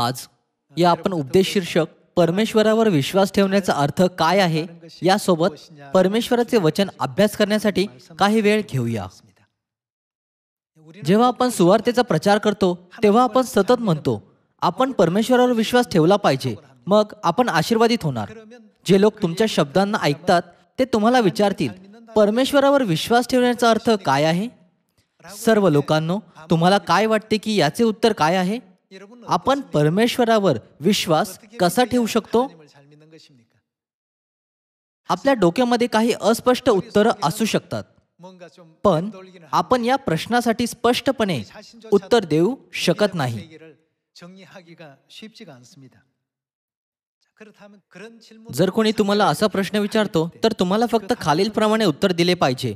आज या आपण उपदेश शीर्षक परमेश्वरावर विश्वास ठेवण्याचा अर्थ काय आहे यासोबत परमेश्वराचे वचन अभ्यास करण्यासाठी काही वेळ घेऊया. जेव्हा आपण सुवार्तेचा प्रचार करतो तेव्हा आपण सतत म्हणतो आपण परमेश्वरावर विश्वास ठेवला पाहिजे, मग आपण आशीर्वादित होणार. जे लोक तुमच्या शब्दांना ऐकतात ते तुम्हाला विचारतील परमेश्वरावर विश्वास ठेवण्याचा अर्थ काय आहे. सर्व लोकांनो, तुम्हाला काय वाटते की याचे उत्तर काय आहे? आपण परमेश्वरावर विश्वास कसा ठेवू शकतो? आपल्या डोक्यामध्ये काही अस्पष्ट उत्तरं असू शकतात, पण आपण या प्रश्नासाठी स्पष्टपणे उत्तर देऊ शकत नाही. जर कोणी तुम्हाला असा प्रश्न विचारतो तर तुम्हाला फक्त खालीलप्रमाणे उत्तर दिले पाहिजे.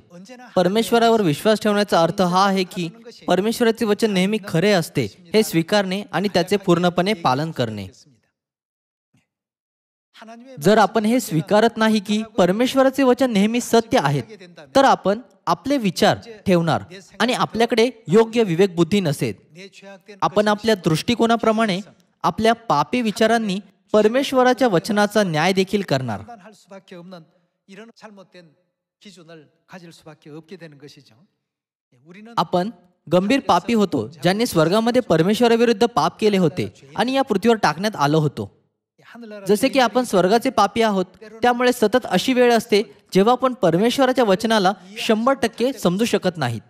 परमेश्वरावर विश्वास ठेवण्याचा अर्थ हा आहे की परमेश्वराचे वचन नेहमी खरे असते हे स्वीकारणे आणि त्याचे पूर्णपणे पालन करणे. जर आपण हे स्वीकारत नाही की परमेश्वराचे वचन नेहमी सत्य आहेत, तर आपण आपले विचार ठेवणार आणि आपल्याकडे योग्य विवेक बुद्धी नसेल. आपण आपल्या दृष्टिकोनाप्रमाणे आपल्या पापी विचारांनी परमेश्वराच्या वचनाचा न्याय देखील करणार. आपण गंभीर पापी होतो ज्यांनी स्वर्गामध्ये परमेश्वराविरुद्ध पाप केले होते आणि या पृथ्वीवर टाकण्यात आलो होतो. जसे की आपण स्वर्गाचे पापी आहोत, त्यामुळे सतत अशी वेळ असते जेव्हा आपण परमेश्वराच्या वचनाला 100% समजू शकत नाहीत.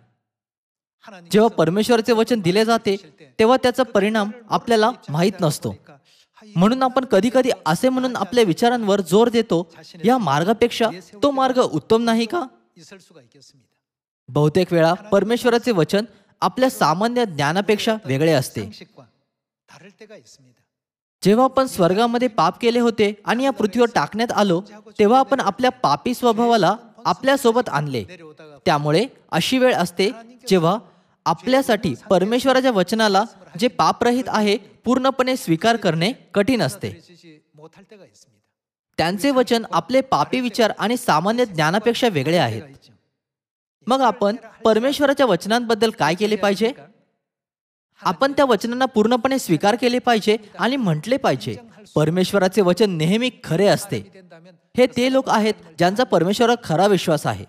जेव्हा परमेश्वराचे वचन दिले जाते तेव्हा त्याचा परिणाम आपल्याला माहीत नसतो. म्हणून आपण कधी कधी असे म्हणून आपल्या विचारांवर जोर देतो, या मार्गापेक्षा तो मार्ग उत्तम नाही का? बहुतेक वेळा परमेश्वराचे वचन आपल्या सामान्य ज्ञानापेक्षा वेगळे असते. जेव्हा आपण स्वर्गामध्ये पाप केले होते आणि या पृथ्वीवर टाकण्यात आलो तेव्हा आपण आपल्या पापी स्वभावाला आपल्यासोबत आणले. त्यामुळे अशी वेळ असते जेव्हा आपल्यासाठी परमेश्वराच्या वचनाला, जे पापरहित आहे, पूर्णपणे स्वीकार करणे कठीण असते. त्यांचे वचन आपले पापी विचार आणि सामान्य ज्ञानापेक्षा वेगळे आहेत. मग आपण परमेश्वराच्या वचनांबद्दल काय केले पाहिजे? आपण त्या वचनांना पूर्णपणे स्वीकार केले पाहिजे आणि म्हटले पाहिजे परमेश्वराचे वचन नेहमी खरे असते. हे ते लोक आहेत ज्यांचा परमेश्वरावर खरा विश्वास आहे.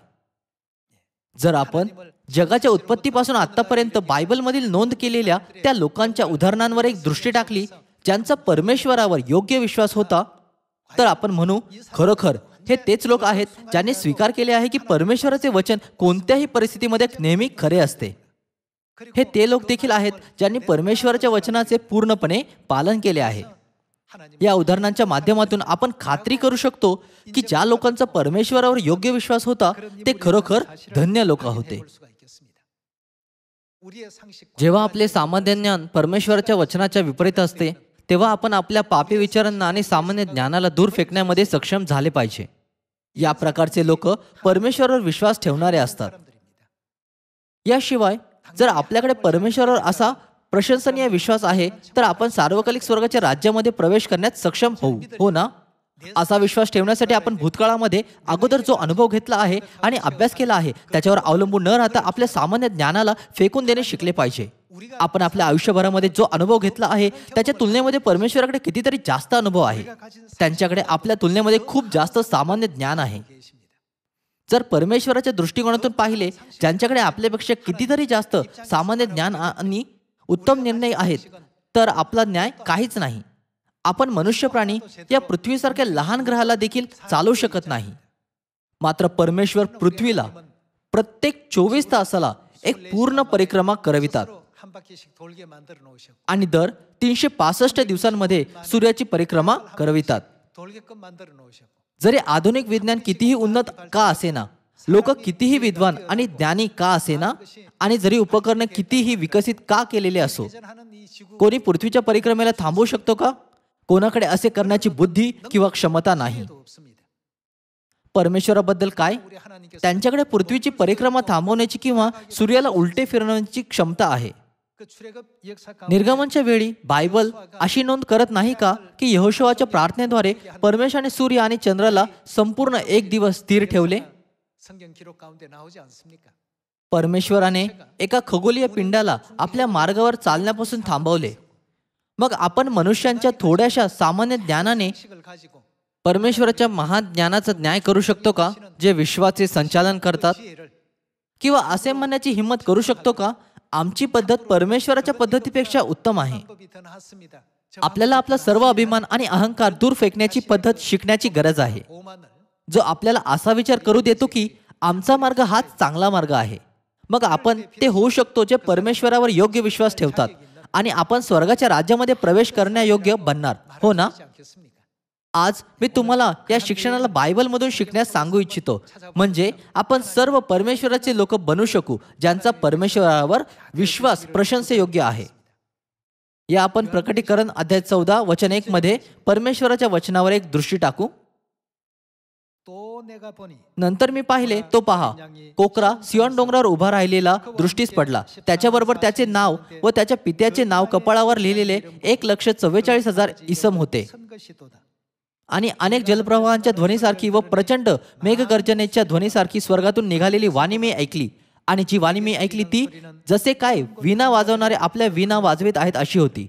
जर आपण जगाच्या उत्पत्तीपासून आतापर्यंत बायबलमधील नोंद केलेल्या त्या लोकांच्या उदाहरणांवर एक दृष्टी टाकली ज्यांचा परमेश्वरावर योग्य विश्वास होता, तर आपण म्हणू खरोखर हे तेच लोक आहेत ज्यांनी स्वीकार केले आहे की परमेश्वराचे वचन कोणत्याही परिस्थितीमध्ये नेहमी खरे असते. हे ते लोक देखील आहेत ज्यांनी परमेश्वराच्या वचनाचे पूर्णपणे पालन केले आहे. या उदाहरणांच्या माध्यमातून आपण खात्री करू शकतो की ज्या लोकांचा परमेश्वरावर योग्य विश्वास होता ते खरोखर धन्य लोक होते. जेव्हा आपले सामान्य ज्ञान परमेश्वराच्या वचनाच्या विपरीत असते तेव्हा आपण आपल्या पापी विचारांना आणि सामान्य ज्ञानाला दूर फेकण्यामध्ये सक्षम झाले पाहिजे. या प्रकारचे लोक परमेश्वरावर विश्वास ठेवणारे असतात. याशिवाय जर आपल्याकडे परमेश्वरावर असा प्रशंसनीय विश्वास आहे तर आपण सार्वकालिक स्वर्गाच्या राज्यामध्ये प्रवेश करण्यात सक्षम होऊ, हो ना? असा विश्वास ठेवण्यासाठी आपण भूतकाळामध्ये अगोदर जो अनुभव घेतला आहे आणि अभ्यास केला आहे त्याच्यावर अवलंबून न राहता आपल्या सामान्य ज्ञानाला फेकून देणे शिकले पाहिजे. आपण आपल्या आयुष्यभरामध्ये जो अनुभव घेतला आहे त्याच्या तुलनेमध्ये परमेश्वराकडे कितीतरी जास्त अनुभव आहे. त्यांच्याकडे आपल्या तुलनेमध्ये खूप जास्त सामान्य ज्ञान आहे. जर परमेश्वराच्या दृष्टिकोनातून पाहिले, ज्यांच्याकडे आपल्यापेक्षा कितीतरी जास्त सामान्य ज्ञान आणि उत्तम निर्णय आहेत, तर आपला न्याय काहीच नाही. आपण मनुष्य प्राणी या पृथ्वीसारख्या लहान ग्रहाला देखील चालवू शकत नाही. मात्र परमेश्वर पृथ्वीला प्रत्येक 24 तासाला एक पूर्ण परिक्रमा करवितात आणि दर 365 दिवसांमध्ये सूर्याची परिक्रमा करवितात. जरी आधुनिक विज्ञान कितीही उन्नत का असेना, लोक कितीही विद्वान आणि ज्ञानी का असेना, आणि जरी उपकरणे कितीही विकसित का केलेले असो, कोणी पृथ्वीच्या परिक्रमेला थांबवू शकतो का? कोणाकडे असे करण्याची बुद्धी किंवा क्षमता नाही. परमेश्वराबद्दल काय? त्यांच्याकडे पृथ्वीची परिक्रमा थांबवण्याची किंवा सूर्याला उलटे फिरवण्याची क्षमता आहे. निर्गमनच्या वेळी बायबल अशी नोंद करत नाही का की यहोशुआच्या प्रार्थनेद्वारे परमेश्वराने सूर्य आणि चंद्राला संपूर्ण एक दिवस स्थिर ठेवले? परमेश्वराने एका खगोलीय पिंडाला आपल्या मार्गावर चालण्यापासून थांबवले. मग आपण मनुष्यांच्या थोड्याशा सामान्य ज्ञानाने परमेश्वराच्या महान ज्ञानाचा न्याय करू शकतो का, जे विश्वाचे संचालन करतात? किंवा असे म्हणण्याची हिंमत करू शकतो का, आमची पद्धत परमेश्वराच्या पद्धतीपेक्षा उत्तम आहे? आपल्याला आपला सर्व अभिमान आणि अहंकार दूर फेकण्याची पद्धत शिकण्याची गरज आहे, जो आपल्याला असा विचार करू देतो की आमचा मार्ग हाच चांगला मार्ग आहे. मग आपण ते होऊ शकतो जे परमेश्वरावर योग्य विश्वास ठेवतात, आणि आपण स्वर्गाच्या राज्यामध्ये प्रवेश करण्यायोग्य बनणार, हो ना? आज मी तुम्हाला या शिक्षणाला बायबलमधून शिकण्यास सांगू इच्छितो, म्हणजे आपण सर्व परमेश्वराचे लोक बनू शकू, ज्यांचा परमेश्वरावर विश्वास प्रशंसेयोग्य आहे. या आपण प्रकटीकरण अध्याय 14 वचन 1 मध्ये परमेश्वराच्या वचनावर एक दृष्टी टाकू. नंतर मी पाहिले, तो पहा, कोकरा सियोन डोंगरावर उभा राहिलेला दृष्टीस पडला. त्याच्याबरोबर त्याचे नाव व त्याच्या पित्याचे नाव कपाळावर लिहिलेले 1,44,000 इसम होते. आणि अनेक जलप्रवाहांच्या ध्वनीसारखी व प्रचंड मेघगर्जनेच्या ध्वनीसारखी स्वर्गातून निघालेली वाणी मी ऐकली. आणि जी वाणी मी ऐकली ती जसे काय वीणा वाजवणारे आपल्या वीणा वाजवित आहेत अशी होती.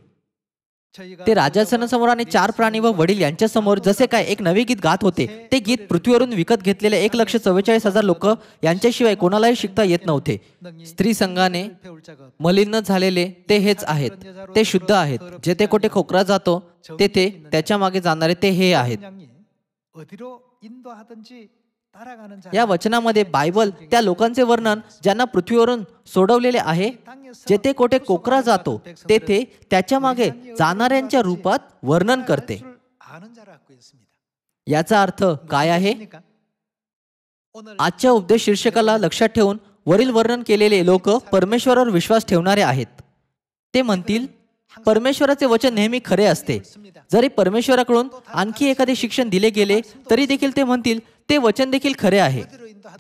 ते राजासनासमोर आणि 4 प्राणी व वडील यांच्यासमोर जसे काय एक नवे गीत गात होते. ते गीत पृथ्वीवरून विकत घेतलेले 1,44,000 लोक यांच्याशिवाय कोणालाही शिकता येत नव्हते. स्त्री संघाने मलिन झालेले ते हेच आहेत, ते शुद्ध आहेत. जेथे कोठे खोकरा जातो तेथे त्याच्या मागे जाणारे ते हे आहेत. या वचनामध्ये बायबल त्या लोकांचे वर्णन ज्यांना पृथ्वीवरून सोडवलेले आहे. जेथे कोठे कोकरा जातो तेथे त्याच्या मागे जाणाऱ्यांच्या रूपात वर्णन करते. याचा अर्थ काय आहे? आजच्या उपदेश शीर्षकाला लक्षात ठेवून वरील वर्णन केलेले लोक परमेश्वरावर विश्वास ठेवणारे आहेत. ते म्हणतील, परमेश्वराचे वचन नेहमी खरे असते. जरी परमेश्वराकडून आणखी एखादे शिक्षण दिले गेले तरी देखील ते म्हणतील ते वचन देखील खरे आहे.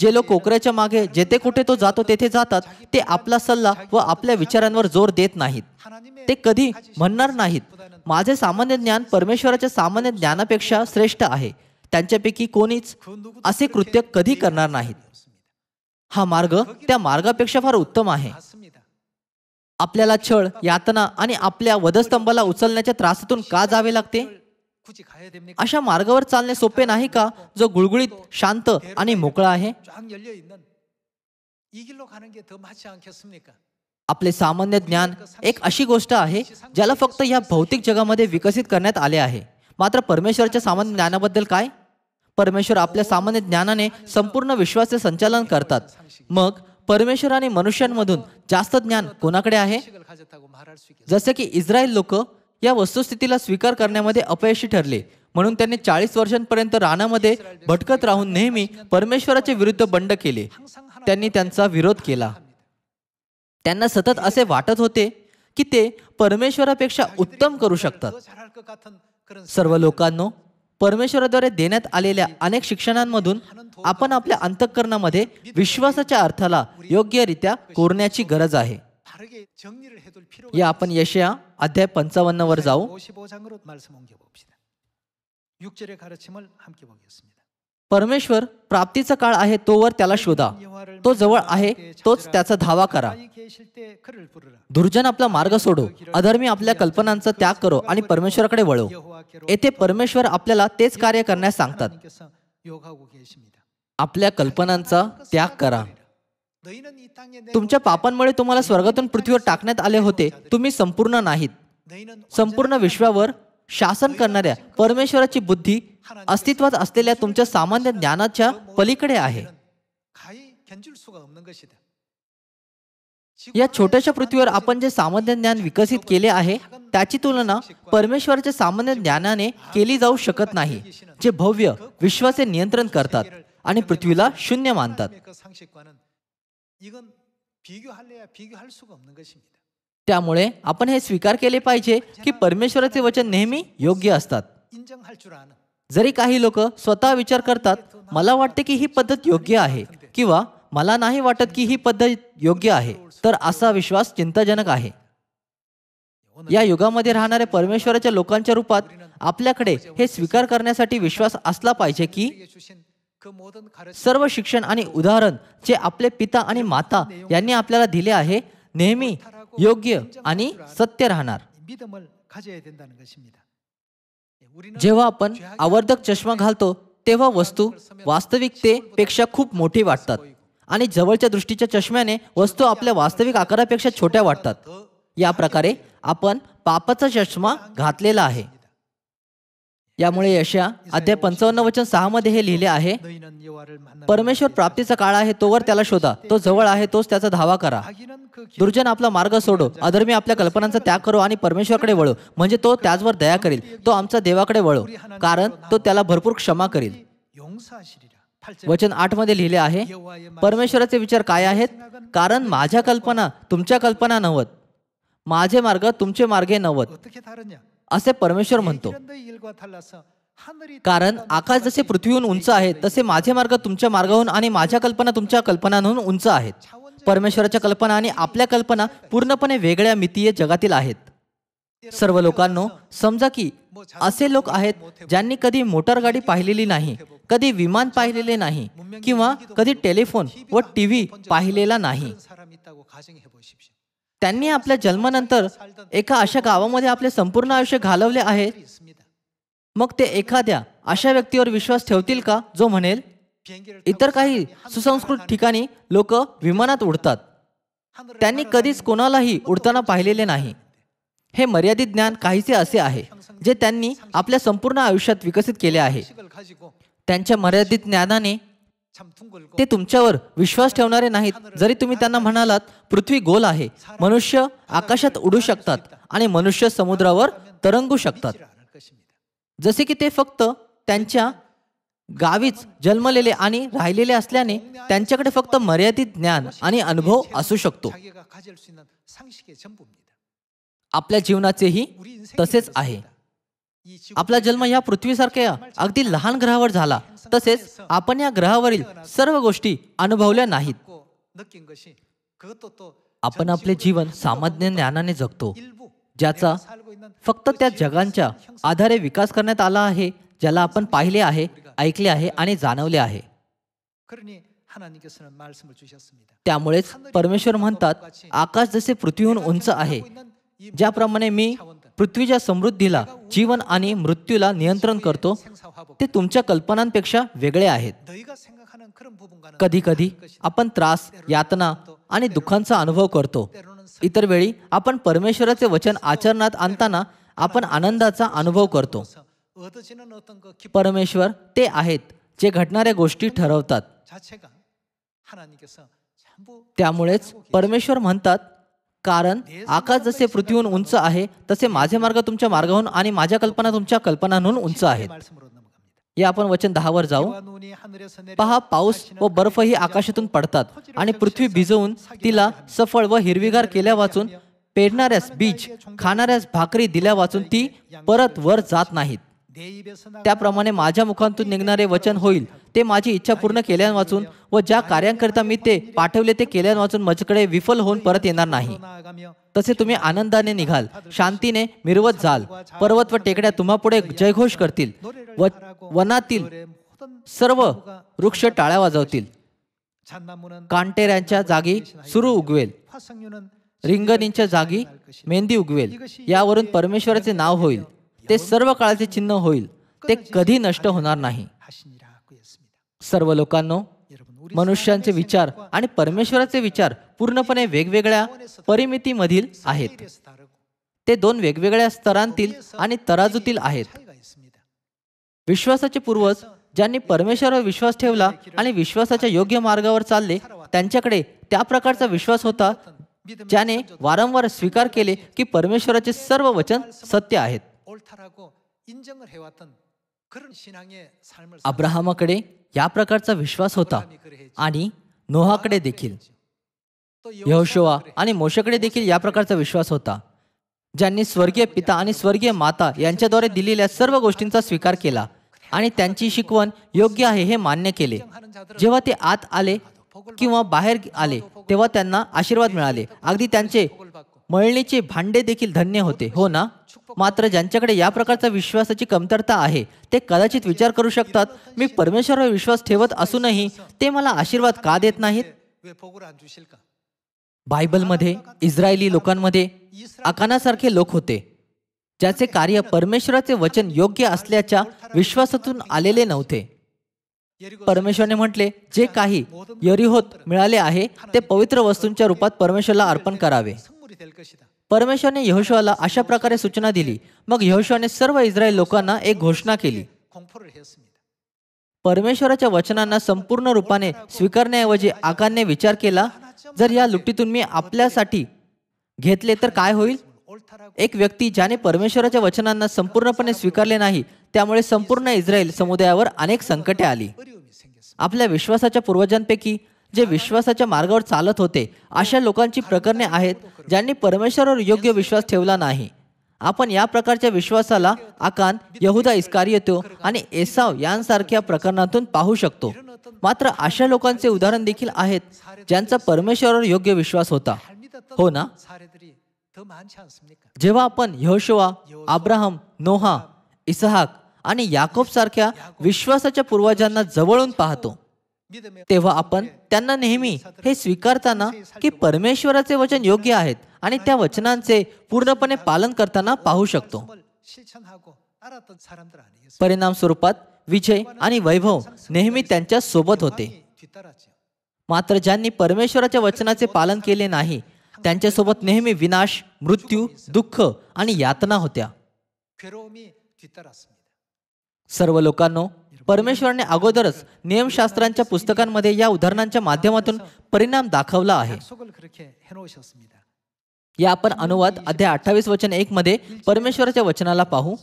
जे लोक कोकऱ्याच्या मागे जेथे कुठे तो जातो तेथे जातात, ते आपला सल्ला व आपल्या विचारांवर जोर देत नाहीत. ते कधी म्हणणार नाहीत, माझे सामान्य ज्ञान परमेश्वराच्या सामान्य ज्ञानापेक्षा श्रेष्ठ आहे. त्यांच्यापैकी कोणीच असे कृत्य कधी करणार नाहीत. हा मार्ग त्या मार्गापेक्षा फार उत्तम आहे. आपल्याला छळ, यातना आणि आपल्या वधस्तंभाला उचलण्याच्या त्रासातून का जावे लागते? अशा मार्गावर चालणे सोपे नाही का, जो गुळगुळीत, शांत आणि मोकळा आहे? आपले सामान्य ज्ञान एक अशी गोष्ट आहे ज्याला फक्त या भौतिक जगामध्ये विकसित करण्यात आले आहे. मात्र परमेश्वराच्या सामान्य ज्ञानाबद्दल काय? परमेश्वर आपल्या सामान्य ज्ञानाने संपूर्ण विश्वाचे संचालन करतात. मग परमेश्वर आणि मनुष्यांमधून जास्त ज्ञान कोणाकडे आहे? जसे की इस्रायल लोक या वस्तुस्थितीला स्वीकार करण्यामध्ये अपयशी ठरले, म्हणून त्यांनी 40 वर्षांपर्यंत रानामध्ये भटकत राहून नेहमी परमेश्वराच्या विरुद्ध बंड केले. त्यांनी त्यांचा विरोध केला. त्यांना सतत असे वाटत होते की ते परमेश्वरापेक्षा उत्तम करू शकतात. सर्व लोकांनो, परमेश्वराद्वारे देण्यात आलेल्या अनेक शिक्षणांमधून आपण आपल्या अंतःकरणामध्ये विश्वासाच्या अर्थाला योग्यरित्या कोरण्याची गरज आहे. या आपण यशया अध्याय 55 वर जाऊ. परमेश्वर प्राप्तीचा काळ आहे तोवर त्याला शोधा, तो जवळ आहे तोच त्याचा धावा करा. दुर्जन आपला मार्ग सोडो, अधर्मी आपल्या कल्पनांचा त्याग करो आणि परमेश्वराकडे वळो. येथे परमेश्वर आपल्याला तेच कार्य करण्यास सांगतात. आपल्या कल्पनांचा त्याग करा. तुमच्या पापांमुळे तुम्हाला स्वर्गातून पृथ्वीवर टाकण्यात आले होते. तुम्ही संपूर्ण नाहीत. संपूर्ण विश्वावर शासन करणाऱ्या परमेश्वराची बुद्धी अस्तित्वात असलेल्या तुमच्या सामान्य ज्ञानाच्या पलीकडे आहे. या छोट्याशा पृथ्वीवर आपण जे सामान्य ज्ञान विकसित केले आहे त्याची तुलना परमेश्वराच्या सामान्य ज्ञानाने केली जाऊ शकत नाही, जे भव्य विश्वाचे नियंत्रण करतात आणि पृथ्वीला शून्य मानतात. त्यामुळे आपण हे स्वीकार केले पाहिजे की परमेश्वराचे वचन नेहमी योग्य असतात. जरी काही लोक स्वतः विचार करतात, मला वाटते की ही पद्धत योग्य आहे, किंवा मला नाही वाटत की ही पद्धत योग्य आहे, तर असा विश्वास चिंताजनक आहे. या युगामध्ये राहणाऱ्या परमेश्वराच्या लोकांच्या रूपात आपल्याकडे हे स्वीकार करण्यासाठी विश्वास असला पाहिजे की सर्व शिक्षण आणि उदाहरण जे आपले पिता आणि माता यांनी आपल्याला दिले आहे नेहमी योग्य आणि सत्य राहणार. जेव्हा आपण आवर्धक चष्मा घालतो तेव्हा वस्तू वास्तविकतेपेक्षा खूप मोठी वाटतात आणि जवळच्या दृष्टीच्या चष्म्याने वस्तू आपल्या वास्तविक आकारापेक्षा छोट्या वाटतात. या प्रकारे आपण पापाचा चष्मा घातलेला आहे. यामुळे यशया अध्याय 55:6 मध्ये हे लिहिले आहे, परमेश्वर प्राप्तीचा काळ आहे तोवर त्याला शोधा, तो जवळ आहे तोच त्याचा धावा करा. दुर्जन आपला मार्ग सोडो, अधर्मी आपल्या कल्पनांचा त्याग करो आणि परमेश्वराकडे वळो, म्हणजे तो त्याचवर दया करील. तो आमच्या देवाकडे वळो, कारण तो त्याला भरपूर क्षमा करील. वचन 8 मध्ये लिहिले आहे, परमेश्वराचे विचार काय आहेत, कारण माझ्या कल्पना तुमच्या कल्पना नव्हत, माझे मार्ग तुमचे मार्गे नव्हत, असे परमेश्वर म्हणतो. कारण आकाश जसे पृथ्वीहून उंच आहे तसे माझे मार्ग तुमच्या मार्गाहून आणि माझ्या कल्पना तुमच्या कल्पनांहून उंच आहेत. परमेश्वराच्या कल्पना आणि आपल्या कल्पना पूर्णपणे वेगळ्या मितीय जगातील आहेत. सर्व लोकांनो, समजा की असे लोक आहेत ज्यांनी कधी मोटार गाडी पाहिलेली नाही, कधी विमान पाहिलेले नाही किंवा कधी टेलिफोन व टीव्ही पाहिलेला नाही. त्यांनी आपल्या जन्मानंतर एका अशा गावामध्ये आपले संपूर्ण आयुष्य घालवले आहे. मग ते एखाद्या अशा व्यक्तीवर विश्वास ठेवतील का जो म्हणेल, इतर काही सुसंस्कृत ठिकाणी लोक विमानात उडतात, त्यांनी कधीच कोणालाही उडताना पाहिलेले नाही. हे मर्यादित ज्ञान काहीसे असे आहे जे त्यांनी आपल्या संपूर्ण आयुष्यात विकसित केले आहे. त्यांच्या मर्यादित ज्ञानाने ते तुमच्यावर विश्वास ठेवणारे नाहीत. जरी तुम्ही त्यांना म्हणालात पृथ्वी गोल आहे, मनुष्य आकाशात उडू शकतात आणि मनुष्य समुद्रावर तरंगू शकतात, जसे की ते फक्त त्यांच्या गावीच जन्मलेले आणि राहिलेले असल्याने त्यांच्याकडे फक्त मर्यादित ज्ञान आणि अनुभव असू शकतो. आपल्या जीवनाचेही तसेच आहे. आपला जन्म या पृथ्वीसारख्या अगदी लहान ग्रहावर झाला, तसेच आपण या ग्रहावरील सर्व गोष्टी अनुभवल्या नाहीत. आपण आपले जीवन सामान्य ज्ञानाने जगतो, ज्याचा फक्त त्या जगांच्या आधारे विकास करण्यात आला आहे, ज्याला आपण पाहिले आहे, ऐकले आहे आणि जाणवले आहे. त्यामुळेच परमेश्वर म्हणतात, आकाश जसे पृथ्वीहून उंच आहे, ज्याप्रमाणे मी पृथ्वीच्या समृद्धीला, जीवन आणि मृत्यूला नियंत्रण करतो, ते तुमच्या कल्पनांपेक्षा वेगळे आहेत. कधी कधी आपण त्रास, यातना आणि दुःखांचा अनुभव करतो. इतर वेळी आपण परमेश्वराचे वचन आचरणात आणताना आपण आनंदाचा अनुभव करतो. परमेश्वर ते आहेत जे घडणाऱ्या गोष्टी ठरवतात. त्यामुळेच परमेश्वर म्हणतात, कारण आकाश जसे पृथ्वीहून उंच आहे तसे माझे मार्ग तुमच्या मार्गाहून आणि माझ्या कल्पना तुमच्या कल्पनांहून उंच आहेत. या आपण वचन 10 वर जाऊ. पहा, पाऊस व बर्फही आकाशातून पडतात आणि पृथ्वी भिजवून तिला सफळ व हिरवीगार केल्या वाचून, पेरणाऱ्यास बीज, खाणाऱ्यास भाकरी दिल्या वाचून ती परत वर जात नाहीत. त्याप्रमाणे माझ्या मुखातून निघणारे वचन होईल, ते माझी इच्छा पूर्ण केल्या वाचून व ज्या कार्यांकरिता मी ते पाठवले ते केल्या वाचून माझ्याकडे विफल होऊन परत येणार नाही. तसे तुम्ही आनंदाने निघाल, शांतीने मिरवत जाल. पर्वत व टेकड्या तुम्हा पुढे जयघोष करतील व वनातील सर्व वृक्ष टाळ्या वाजवतील. कांटेऱ्यांच्या जागी सुरू उगवेल, रिंगणींच्या जागी मेंदी उगवेल. यावरून परमेश्वराचे नाव होईल, ते सर्व काळाचे चिन्ह होईल, ते कधी नष्ट होणार नाही. सर्व लोकांनो, मनुष्यांचे विचार आणि परमेश्वराचे विचार पूर्णपणे वेगवेगळ्या परिमितीमधील आहेत. ते दोन वेगवेगळ्या स्तरांतील आणि तराजूतील आहेत. विश्वासाचे पूर्वज ज्यांनी परमेश्वरावर विश्वास ठेवला आणि विश्वासाच्या योग्य मार्गावर चालले, त्यांच्याकडे त्या प्रकारचा विश्वास होता ज्याने वारंवार स्वीकार केले की परमेश्वराचे सर्व वचन सत्य आहेत. अब्राहमाकडे या प्रकारचा विश्वास होता आणि नोहाकडे देखील, यहोशुआ आणि मोशेकडे देखील या प्रकारचा विश्वास होता, ज्यांनी स्वर्गीय पिता आणि स्वर्गीय माता यांच्याद्वारे दिलेल्या सर्व गोष्टींचा स्वीकार केला आणि त्यांची शिकवण योग्य आहे हे मान्य केले. जेव्हा ते आत आले किंवा बाहेर आले तेव्हा त्यांना आशीर्वाद मिळाले. अगदी त्यांचे मळणीचे भांडे देखील धन्य होते, हो ना? मात्र ज्यांच्याकडे या प्रकारचा विश्वासाची कमतरता आहे, ते कदाचित विचार करू शकतात, मी परमेश्वरावर विश्वास ठेवत असूनही ते मला आशीर्वाद का देत नाहीत? बायबलमध्ये इस्रायली लोकांमध्ये अकानासारखे लोक होते. ज्याचे कार्य परमेश्वराचे वचन योग्य असल्याच्या विश्वासातून आलेले नव्हते. परमेश्वराने म्हटले, जे काही यरीहोत मिळाले आहे ते पवित्र वस्तूंच्या रूपात परमेश्वराला अर्पण करावे. परमेश्वराने यहोशुआला अशा प्रकारे सूचना दिली. मग यहोशुआने सर्व इस्रायल लोकांना एक घोषणा केली. परमेश्वराच्या वचनांना संपूर्ण रूपाने स्वीकारण्याऐवजी आकानने विचार केला, जर या लुटीतून मी आपल्यासाठी घेतले तर काय होईल? एक व्यक्ती ज्याने परमेश्वराच्या वचनांना संपूर्णपणे स्वीकारले नाही, त्यामुळे संपूर्ण इस्रायल समुदायावर अनेक संकटे आली. आपल्या विश्वासाच्या पूर्वजांपैकी जे विश्वासाच्या मार्गावर चालत होते, अशा लोकांची प्रकरणे आहेत ज्यांनी परमेश्वरावर योग्य विश्वास ठेवला नाही. आपण या प्रकारच्या विश्वासाला आकान, यहुदा इस्कारियोतो आणि एसाव यांसारख्या प्रकरणातून पाहू शकतो. मात्र अशा लोकांचे उदाहरण देखील आहेत ज्यांचा परमेश्वरावर योग्य विश्वास होता, हो ना? जेव्हा आपण यहोशुआ, अब्राहम, नोहा, इसहाक आणि याकोब सारख्या विश्वासाच्या पूर्वजांना जवळून पाहतो, तेव्हा आपण त्यांना नेहमी हे स्वीकारताना की परमेश्वराचे वचन योग्य आहेत आणि त्या वचनांचे पूर्णपणे पालन करताना पाहू शकतो. परिणाम स्वरूपात विजय आणि वैभव नेहमी त्यांच्या सोबत होते. मात्र ज्यांनी परमेश्वराच्या वचनाचे पालन केले नाही, त्यांच्यासोबत नेहमी विनाश, मृत्यू, दुःख आणि यातना होत्या. सर्व लोकांनो, परमेश्वराने अगोदरच नियमशास्त्रांच्या पुस्तकांमध्ये या उदाहरणांच्या माध्यमातून परिणाम दाखवला आहे. या आपण अनुवाद अध्याय 28 वचन 1 मध्ये परमेश्वराच्या वचनाला पाहू.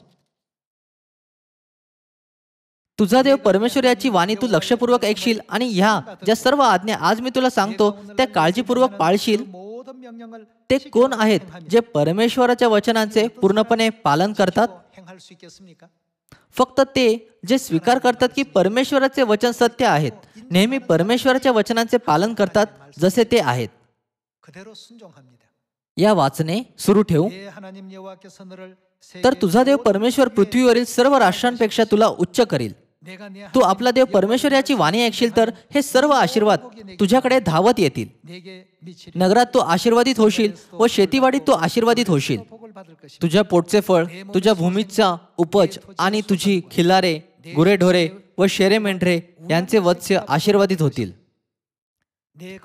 तुझा देव परमेश्वर याची वाणी तू लक्षपूर्वक ऐकशील आणि ह्या ज्या सर्व आज्ञा आज मी तुला सांगतो त्या काळजीपूर्वक पाळशील. ते कोण आहेत जे परमेश्वराच्या वचनांचे पूर्णपणे पालन करतात? फक्त ते जे स्वीकार करतात की परमेश्वराचे वचन सत्य आहेत, नेहमी परमेश्वराच्या वचनांचे पालन करतात जसे ते आहेत. या वाचने सुरू ठेवू. तर तुझा देव परमेश्वर पृथ्वीवरील सर्व राष्ट्रांपेक्षा तुला उच्च करील. तू आपला देव परमेश्वर याची वाणी ऐकशील तर हे सर्व आशीर्वाद तुझ्याकडे धावत येतील. नगरात तू आशीर्वादित होशील व शेतीवाडीत तू आशीर्वादित होशील. तुझ्या पोटचे फळ, तुझ्या भूमीचा उपज आणि तुझी खिल्लारे, गुरेढोरे व शेरे मेंढरे यांचे वत्स्य आशीर्वादित होतील.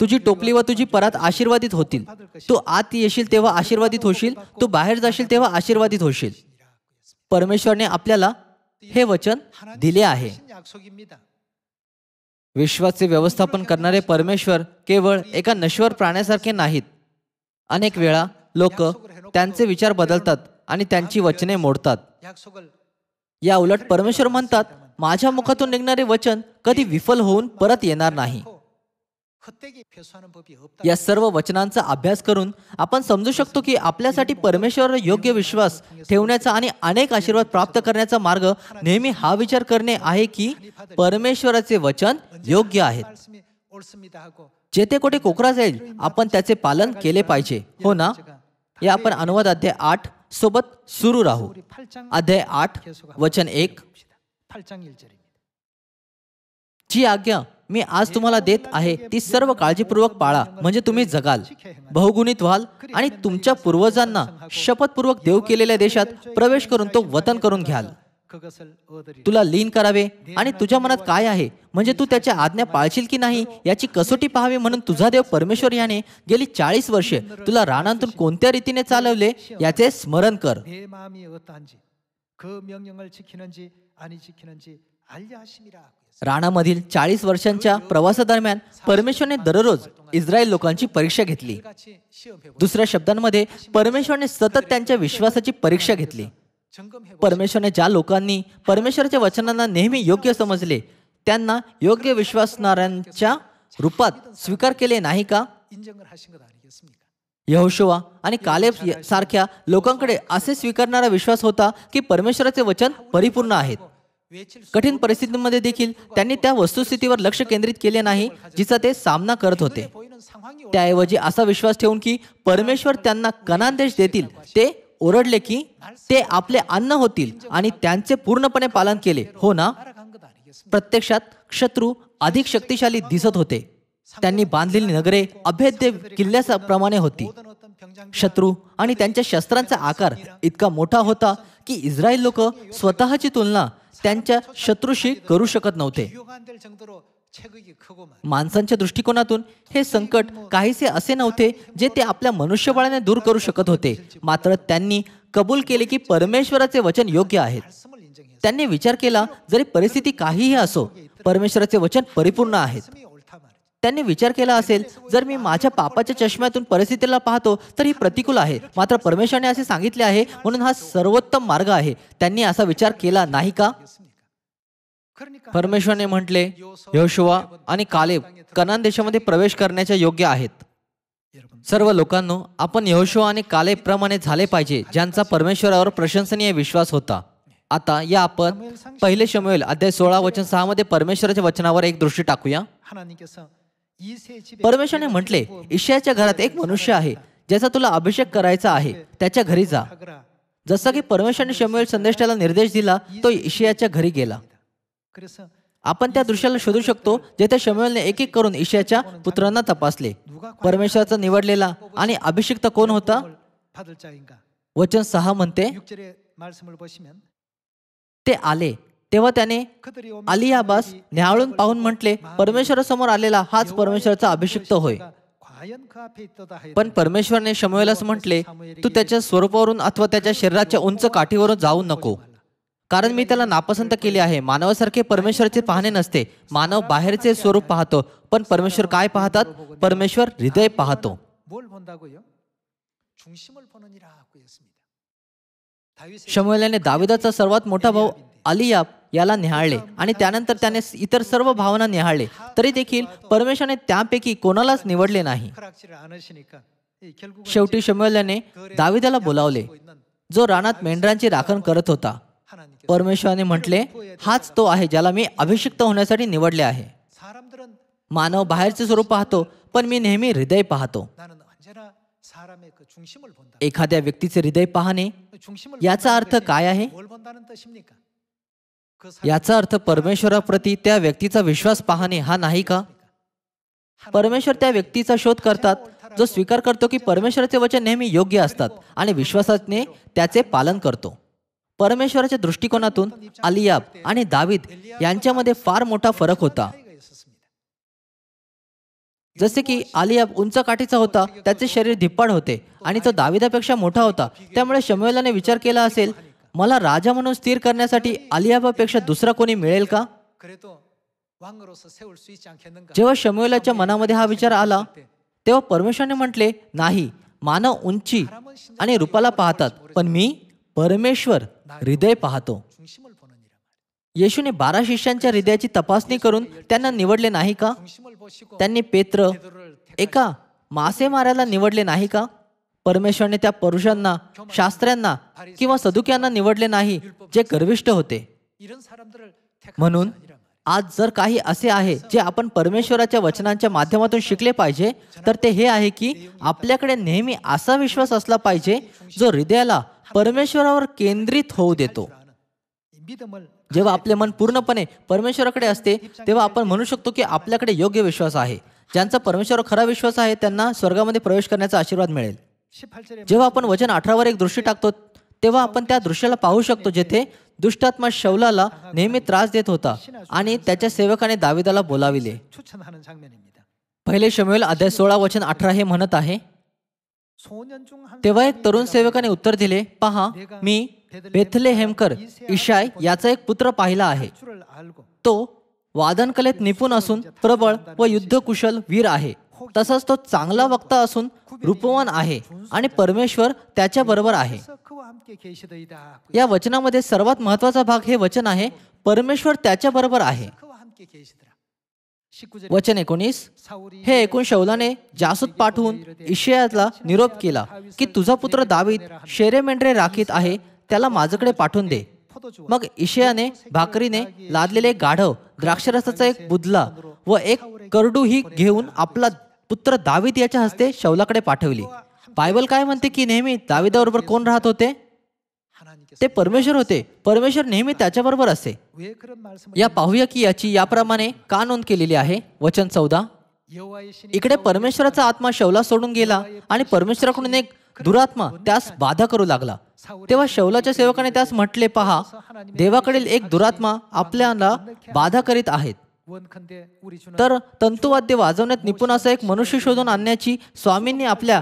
तुझी टोपली व तुझी परात आशीर्वादित होतील. तू आत येशील तेव्हा आशीर्वादित होशील, तू बाहेर जाशील तेव्हा आशीर्वादित होशील. परमेश्वरने आपल्याला हे वचन दिले आहे. विश्वाचे व्यवस्थापन करणारे परमेश्वर केवळ एका नश्वर प्राण्यासारखे नाहीत. अनेक वेळा लोक त्यांचे विचार बदलतात आणि त्यांची वचने मोडतात. या उलट परमेश्वर म्हणतात, माझ्या मुखातून निघणारे वचन कधी विफल होऊन परत येणार नाही. या सर्व वचनांचा अभ्यास करून आपण समजू शकतो की आपल्यासाठी परमेश्वरावर योग्य विश्वास ठेवण्याचा आणि अनेक आशीर्वाद प्राप्त करण्याचा मार्ग नेहमी हा विचार करणे आहे की परमेश्वराचे वचन योग्य आहेत. जेथे कोठे कोकरा जाईल आपण त्याचे पालन केले पाहिजे, हो ना? या आपण अनुवाद अध्याय 8 सोबत सुरू राहू. अध्याय 8 वचन 1. जी आज्ञा मी आज तुम्हाला देत आहे ती सर्व काळजीपूर्वक पाळा, म्हणजे तुम्ही जगाल, बहुगुणित व्हाल आणि तुमच्या पूर्वजांना शपथपूर्वक देव केलेल्या देशात प्रवेश करून तो वतन करून घ्याल. तुला लीन करावे आणि तुझ्या मनात काय आहे, म्हणजे तू त्याच्या आज्ञा पाळशील की नाही याची कसोटी पाहावी, म्हणून तुझा देव परमेश्वर याने गेली 40 वर्षे तुला रानातून कोणत्या रीतीने चालवले याचे स्मरण कर. राणामधील 40 वर्षांच्या प्रवासादरम्यान परमेश्वरने दररोज इस्रायल लोकांची परीक्षा घेतली. दुसऱ्या शब्दांमध्ये परमेश्वरने सतत त्यांच्या विश्वासाची परीक्षा घेतली. परमेश्वरने ज्या लोकांनी परमेश्वराच्या वचनांना नेहमी योग्य समजले त्यांना योग्य विश्वासणाऱ्यांच्या रूपात स्वीकार केले नाही का? यहोशुआ आणि कालेब सारख्या लोकांकडे असे स्वीकारणारा विश्वास होता की परमेश्वराचे वचन परिपूर्ण आहेत. कठीण परिस्थितीमध्ये देखील त्यांनी त्या वस्तुस्थितीवर लक्ष केंद्रित केले नाही जिचा ते सामना करत होते. त्याऐवजी असा विश्वास ठेवून की परमेश्वर त्यांना कनान देश देतील, ते ओरडले की ते आपले अन्न होतील आणि त्यांचे पूर्णपणे पालन केले, हो ना? प्रत्यक्षात शत्रू अधिक शक्तिशाली दिसत होते. त्यांनी बांधलेली नगरे अभेद्य किल्ल्याप्रमाणे होती. शत्रू आणि त्यांच्या शस्त्रांचा आकार इतका मोठा होता की इस्रायल लोक स्वतःची तुलना त्यांच्या शत्रूशी करू शकत नव्हते. माणसांच्या दृष्टिकोनातून हे संकट काहीसे असे नव्हते जे ते आपल्या मनुष्यबळाने दूर करू शकत होते. मात्र त्यांनी कबूल केले की परमेश्वराचे वचन योग्य आहेत. त्यांनी विचार केला, जरी परिस्थिती काहीही असो, परमेश्वराचे वचन परिपूर्ण आहेत. त्यांनी विचार केला असेल, जर मी माझ्या पापाच्या चष्म्यातून परिस्थितीला पाहतो तर ही प्रतिकूल आहे, मात्र परमेश्वराने असे सांगितले आहे म्हणून हा सर्वोत्तम मार्ग आहे. त्यांनी असा विचार केला नाही का? परमेश्वराने म्हटले, यहोशुआ आणि कालेब कनान देशामध्ये प्रवेश करण्याच्या योग्य आहेत. सर्व लोकांनो, आपण यहोशुआ आणि कालेब प्रमाणे झाले पाहिजे, ज्यांचा परमेश्वरावर प्रशंसनीय विश्वास होता. आता या आपण पहिले शमूएल अध्याय 16 वचन 6 मध्ये परमेश्वराच्या वचनावर एक दृष्टी टाकूया. परमेश्वराने म्हटले, इशायाच्या घरात एक मनुष्य आहे ज्याचा तुला अभिषेक करायचा आहे, त्याच्या घरी जा. जसा की परमेश्वराने शमूएल संदेष्टाला निर्देश दिला, तो इशायाच्या घरी गेला. आपण त्या दृश्याला शोधू शकतो जेथे शमूएलने एक एक करून इशायाच्या पुत्रांना तपासले. परमेश्वराचा निवडलेला आणि अभिषिक्त कोण होता? वचन 6 म्हणते, ते आले तेव्हा त्याने अलियाबास न्याहाळून पाहून म्हटले, परमेश्वरासमोर आलेला हाच परमेश्वराचा अभिषिक्त होय. पण परमेश्वराने शमूएलास म्हटले, तू त्याच्या स्वरूपावरून अथवा त्याच्या शरीराच्या उंच काठीवरून जाऊ नको, कारण मी त्याला नापसंत केले आहे. मानवासारखे परमेश्वराचे पाहणे नसते. मानव बाहेरचे स्वरूप पाहतो, पण परमेश्वर काय पाहतात? परमेश्वर हृदय पाहतो. शमूएलाने दाविदाचा सर्वात मोठा भाऊ अलियाब याला निहाळले आणि त्यानंतर त्याने इतर सर्व भावांना निहाळले, तरी देखील परमेश्वराने त्यापैकी कोणालाच निवडले नाही. शेवटी शमूएलाने दाविदाला बोलावले, जो रानात मेंढरांची राखण करत होता. परमेश्वराने म्हटले, हाच तो आहे ज्याला मी अभिषिक्त होण्यासाठी निवडले आहे. मानव बाहेरचे स्वरूप पाहतो, पण मी नेहमी हृदय पाहतो. एखाद्या व्यक्तीचे हृदय पाहणे याचा अर्थ काय आहे? याचा अर्थ परमेश्वराप्रती त्या व्यक्तीचा विश्वास पाहणे हा नाही का? परमेश्वर त्या व्यक्तीचा शोध करतात जो स्वीकार करतो की परमेश्वराचे वचन नेहमी योग्य असतात आणि विश्वासाने त्याचे पालन करतो. परमेश्वराच्या दृष्टिकोनातून अलियाब आणि दावीद यांच्यामध्ये फार मोठा फरक होता. जसे की अलियाब उंच काठीचा होता, त्याचे शरीर धिप्पाड होते आणि तो दाविदापेक्षा मोठा होता. त्यामुळे शमूएलाने विचार केला असेल, मला राजा म्हणून स्थिर करण्यासाठी अलियाबापेक्षा दुसरा कोणी मिळेल का? जेव्हा शमूएलाच्या मनामध्ये हा विचार आला, तेव्हा परमेश्वराने म्हटले, नाही, मानव उंची आणि रूपाला पाहतात, पण मी परमेश्वर हृदय पाहतो. येशूने 12 शिष्यांच्या हृदयाची तपासणी करून त्यांना निवडले नाही का? त्यांनी पेत्र एका मासेमाराला निवडले नाही का? परमेश्वराने त्या पुरुषांना, शास्त्र्यांना किंवा सदुक्यांना निवडले नाही जे गर्विष्ठ होते. म्हणून आज जर काही असे आहे जे आपण परमेश्वराच्या वचनांच्या माध्यमातून शिकले पाहिजे, तर ते हे आहे की आपल्याकडे नेहमी असा विश्वास असला पाहिजे जो हृदयाला परमेश्वरावर केंद्रित होऊ देतो. जेव्हा आपले मन पूर्णपणे परमेश्वराकडे असते, तेव्हा आपण म्हणू शकतो की आपल्याकडे योग्य विश्वास आहे. ज्यांचा परमेश्वरावर खरा विश्वास आहे त्यांना स्वर्गामध्ये प्रवेश करण्याचा आशीर्वाद मिळेल. जेव्हा आपण वचन 18 वर एक दृष्टी टाकतो, तेव्हा आपण त्या दृश्याला पाहू शकतो जेथे दुष्टात्मा शौलाला नेहमी त्रास देत होता आणि त्याच्या सेवकाने दाविदाला बोलाविले. पहिले शमूएल अध्याय 16 वचन 18 हे म्हणत आहे, तेव्हा एक तरुण सेवकाने उत्तर दिले, पहा, मी बेथलेहेमकर इशाय याचा एक पुत्र पाहिला आहे. तो वादनकलेत निपुण असून प्रबळ व युद्धकुशल वीर आहे. तसाच तो चांगला वक्ता असून रूपवान आहे आणि परमेश्वर त्याच्या बरोबर आहे. या वचनामध्ये सर्वात महत्वाचा भाग हे वचन आहे, परमेश्वर त्याच्या बरोबर आहे. वचन 19 हे ऐकून शौलाने जासूत पाठवून इशायाला निरोप केला की तुझा पुत्र दावीद शेरे मेंढरे राखीत आहे, त्याला माझ्याकडे पाठवून दे. मग इशायाने भाकरीने लादलेले गाढव, द्राक्षरसाचा एक बुदला व एक करडू ही घेऊन आपला पुत्र दावीद याच्या हस्ते शौलाकडे पाठवली. बायबल काय म्हणते की नेहमी दाविदाबरोबर कोण राहत होते? ते परमेश्वर होते. परमेश्वर नेहमी त्याच्याबरोबर असे. या पाहूया की याची याप्रमाणे का नोंद केलेली आहे. वचन 14 इकडे परमेश्वराचा आत्मा शौला सोडून गेला आणि परमेश्वराकडून एक दुरात्मा त्यास बाधा करू लागला. तेव्हा शौलाच्या सेवकाने त्यास म्हटले, पहा, देवाकडील एक दुरात्मा आपल्याला बाधा करीत आहेत. तर तंतुवाद्य वाजवण्यात निपुण असा एक मनुष्य शोधून आणण्याची स्वामींनी आपल्या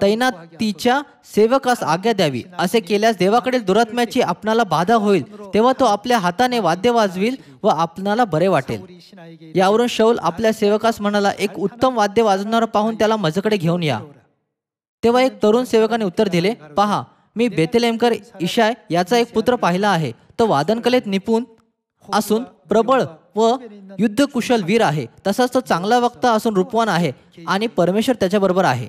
तैनातीच्या सेवकास आज्ञा द्यावी. असे केल्यास देवाकडील दुरात्म्याची आपणाला बाधा होईल. तेव्हा तो आपल्या हाताने वाद्य वाजविल व आपणाला बरे वाटेल. यावरून शौल आपल्या सेवकास म्हणाला, एक उत्तम वाद्य वाजवणारा पाहून त्याला माझ्याकडे घेऊन या. तेव्हा एक तरुण सेवकाने उत्तर दिले, पहा, मी बेथलेहमकर इशाय याचा एक पुत्र पाहिला आहे. तो वादनकलेत निपुण असून प्रबळ व युद्धकुशल वीर आहे. तसाच तो चांगला वक्ता असून रूपवान आहे आणि परमेश्वर त्याच्याबरोबर आहे.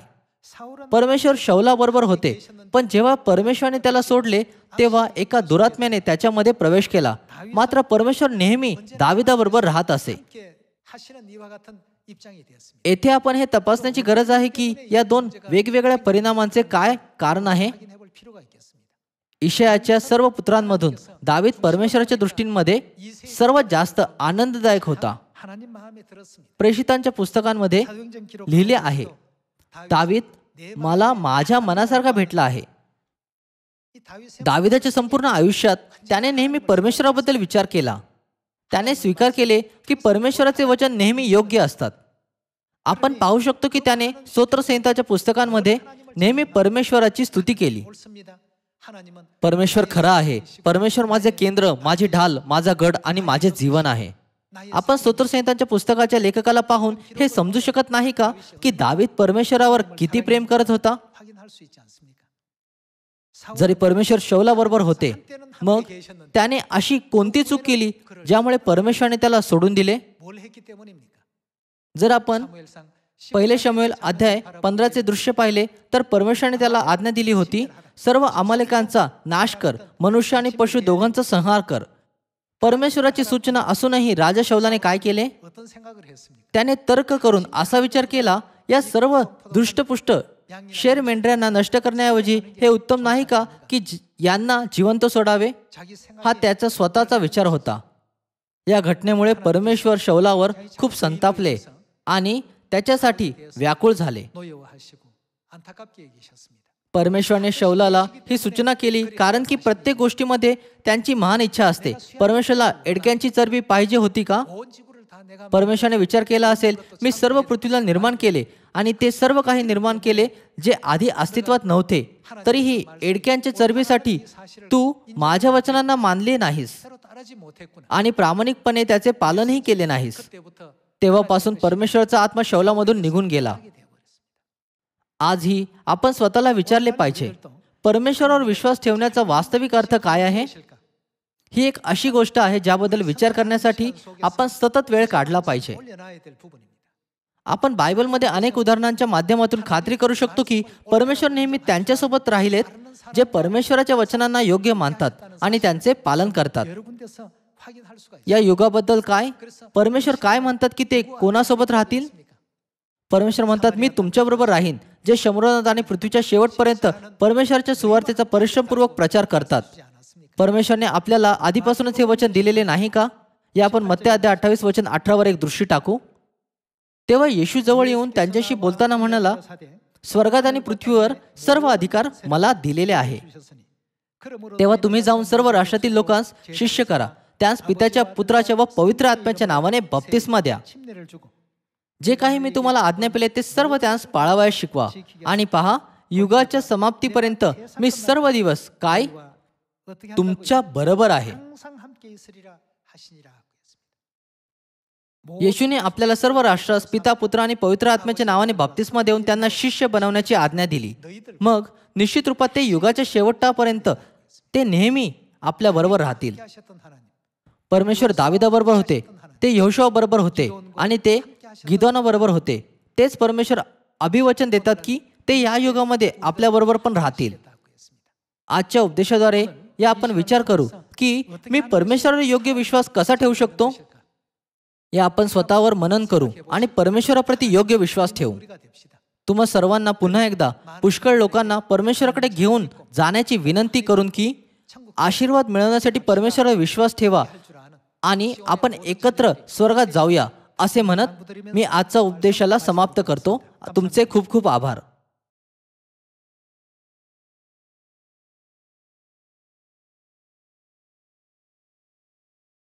परमेश्वर शौलाबरोबर होते, पण जेव्हा परमेश्वराने त्याला सोडले तेव्हा एका दुरात्म्याने त्याच्यामध्ये प्रवेश केला. मात्र परमेश्वर नेहमी दाविदाबरोबर राहत असे. येथे आपण हे तपासण्याची गरज आहे की या दोन वेगवेगळ्या परिणामांचे काय कारण आहे. इशायाच्या सर्व पुत्रांमधून दावीद परमेश्वराच्या दृष्टींमध्ये सर्वात जास्त आनंददायक होता. प्रेषितांच्या पुस्तकांमध्ये लिहिले आहे, दावीद मला माझ्या मनासारखा भेटला आहे. दाविदाच्या संपूर्ण आयुष्यात त्याने नेहमी परमेश्वराबद्दल विचार केला. त्याने स्वीकार केले की परमेश्वराचे वचन नेहमी योग्य असतात. आपण पाहू शकतो की त्याने स्तोत्रसंहिताच्या पुस्तकांमध्ये नेहमी परमेश्वराची स्तुती केली. परमेश्वर खरा आहे. परमेश्वर माझे केंद्र, माझी ढाल, माझा गड आणि माझे जीवन आहे. आपण स्तोत्रसंहिताच्या पुस्तकाच्या लेखकाला पाहून हे समजू शकत नाही का की दावीद परमेश्वरावर किती प्रेम करत होता. जरी परमेश्वर शौलाबरोबर होते, मग त्याने अशी कोणती चूक केली ज्यामुळे परमेश्वराने त्याला सोडून दिले. जर आपण पहिले शमूएल अध्याय 15 दृश्य पाहिले तर परमेश्वराने त्याला आज्ञा दिली होती, सर्व अमालेकांचा नाश कर, मनुष्य आणि पशु दोघांचा संहार कर. परमेश्वराची सूचना असूनही राजा शौलाने काय केले. त्याने तर्क करून असा विचार केला, या सर्व दृष्टपुष्ट शेर मेंढऱ्यांना नष्ट करण्याऐवजी हे उत्तम नाही का की यांना जिवंत सोडावे. हा त्याचा स्वतःचा विचार होता. या घटनेमुळे परमेश्वर शौलावर खूप संतापले आणि त्याच्यासाठी व्याकुळ झाले. परमेश्वराने शौलाला ही सूचना केली कारण की प्रत्येक गोष्टीमध्ये त्यांची महान इच्छा असते. परमेश्वराला एडक्यांची चरबी पाहिजे होती का. परमेश्वराने विचार केला असेल, मी सर्व पृथ्वीला निर्माण केले आणि ते सर्व काही निर्माण केले जे आधी अस्तित्वात नव्हते, तरीही एडक्यांच्या चरबीसाठी तू माझ्या वचनांना मानले नाहीस आणि प्रामाणिकपणे त्याचे पालनही केले नाहीस. तेव्हापासून परमेश्वराचा आत्मा शौलामधून निघून गेला. आजही आपण स्वतःला विचारले पाहिजे, परमेश्वरावर विश्वास ठेवण्याचा वास्तविक अर्थ काय आहे. ही एक अशी गोष्ट आहे ज्याबद्दल विचार करण्यासाठी आपण सतत वेळ काढला पाहिजे. आपण बायबलमध्ये अनेक उदाहरणांच्या माध्यमातून खात्री करू शकतो की परमेश्वर नेहमी त्यांच्यासोबत राहिलेत जे परमेश्वराच्या वचनांना योग्य मानतात आणि त्यांचे पालन करतात. या युगाबद्दल काय, परमेश्वर काय म्हणतात की ते कोणासोबत राहतील. परमेश्वर म्हणतात, मी तुमच्याबरोबर राहीन, जे समुद्रात आणि पृथ्वीच्या शेवटपर्यंत परमेश्वराच्या सुवार्तेचा परिश्रमपूर्वक प्रचार करतात. परमेश्वरने आपल्याला आधीपासूनच हे वचन दिलेले नाही का. या आपण मत्ते अध्याय 28 वचन 18 एक दृष्टी टाकू. तेव्हा येशू जवळ येऊन त्यांच्याशी बोलताना म्हणाला, स्वर्गात आणि पृथ्वीवर सर्व अधिकार मला दिलेले आहे. तेव्हा तुम्ही जाऊन सर्व राष्ट्रातील लोकांस शिष्य करा, त्यास पित्याच्या, पुत्राच्या व पवित्र आत्म्याच्या नावाने बप्तिस्मा द्या. जे काही मी तुम्हाला आज्ञा केले ते सर्व त्यास पाळावयास शिकवा. आणि पहा, युगाच्या समाप्तीपर्यंत मी सर्व दिवस काय तुमच्या बरोबर आहे. येशूने आपल्याला सर्व राष्ट्रास पिता, पुत्र आणि पवित्र आत्म्याच्या नावाने बप्तिस्मा देऊन त्यांना शिष्य बनवण्याची आज्ञा दिली. मग निश्चित रूपात ते युगाच्या शेवटापर्यंत ते नेहमी आपल्या बरोबर राहतील. परमेश्वर दाविदाबरोबर होते, ते यहोशुआ बरोबर होते आणि ते गिदोना बरोबर होते. तेच परमेश्वर अभिवचन देतात की ते या युगामध्ये आपल्या बरोबर पण राहतील. आजच्या उपदेशाद्वारे या आपण विचार करू की मी परमेश्वरावर योग्य विश्वास कसा ठेवू शकतो. या आपण स्वतःवर मनन करू आणि परमेश्वराप्रती योग्य विश्वास ठेवू. तुम्हा सर्वांना पुन्हा एकदा पुष्कळ लोकांना परमेश्वराकडे घेऊन जाण्याची विनंती करून की आशीर्वाद मिळवण्यासाठी परमेश्वरावर विश्वास ठेवा आणि आपण एकत्र स्वर्गात जाऊया असे म्हणत मी आजचा उपदेशाला समाप्त करतो. तुमचे खूप खूप आभार.